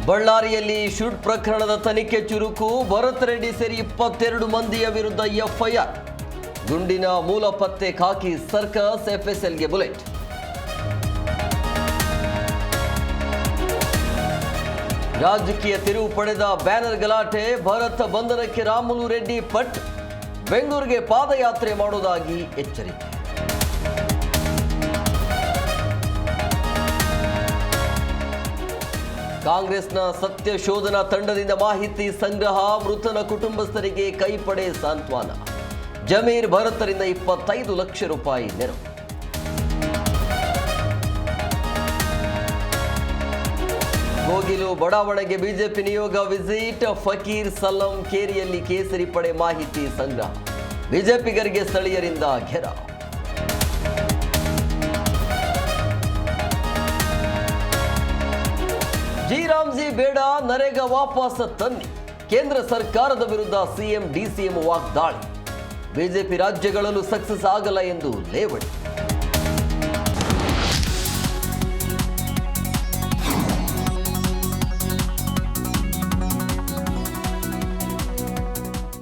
ಬಳ್ಳಾರಿಯಲ್ಲಿ ಶೂಟ್ ಪ್ರಕರಣದ ತನಿಖೆ ಚುರುಕು. ಭರತ್ ರೆಡ್ಡಿ ಸೇರಿ 22 ಮಂದಿಯ ವಿರುದ್ಧ ಎಫ್ಐಆರ್. ಗುಂಡಿನ ಮೂಲ ಪತ್ತೆ ಖಾಕಿ ಸರ್ಕಸ್, ಎಫ್ಎಸ್ಎಲ್ಗೆ ಬುಲೆಟ್. ರಾಜಕೀಯ ತಿರುವು ಪಡೆದ ಬ್ಯಾನರ್ ಗಲಾಟೆ. ಭರತ್ ಬಂಧನಕ್ಕೆ ರಾಮುಲು ರೆಡ್ಡಿ ಪಟ್. ಬೆಂಗಳೂರಿಗೆ ಪಾದಯಾತ್ರೆ ಮಾಡುವುದಾಗಿ ಎಚ್ಚರಿಕೆ. ಕಾಂಗ್ರೆಸ್ನ ಸತ್ಯ ಶೋಧನಾ ತಂಡದಿಂದ ಮಾಹಿತಿ ಸಂಗ್ರಹ. ಮೃತನ ಕುಟುಂಬಸ್ಥರಿಗೆ ಕೈಪಡೆ ಸಾಂತ್ವನ. ಜಮೀರ್ ಭರತರಿಂದ 25 ಲಕ್ಷ ರೂಪಾಯಿ ನೆರವು. ಕೋಗಿಲು ಬಡಾವಣೆಗೆ ಬಿಜೆಪಿ ನಿಯೋಗ ವಿಸಿಟ್. ಫಕೀರ್ ಸಲಂ ಕೇರಿಯಲ್ಲಿ ಕೇಸರಿ ಪಡೆ ಮಾಹಿತಿ ಸಂಗ್ರಹ. ಬಿಜೆಪಿಗರಿಗೆ ಸ್ಥಳೀಯರಿಂದ ಘೆರಾವ್. ಜಿ ಬೇಡ, ನರೇಗಾ ವಾಪಸ್ ತನ್ನಿ. ಕೇಂದ್ರ ಸರ್ಕಾರದ ವಿರುದ್ಧ ಸಿಎಂ ಡಿಸಿಎಂ ವಾಗ್ದಾಳಿ. ಬಿಜೆಪಿ ರಾಜ್ಯಗಳಲ್ಲೂ ಸಕ್ಸಸ್ ಆಗಲ್ಲ ಎಂದು ಲೇವಡಿ.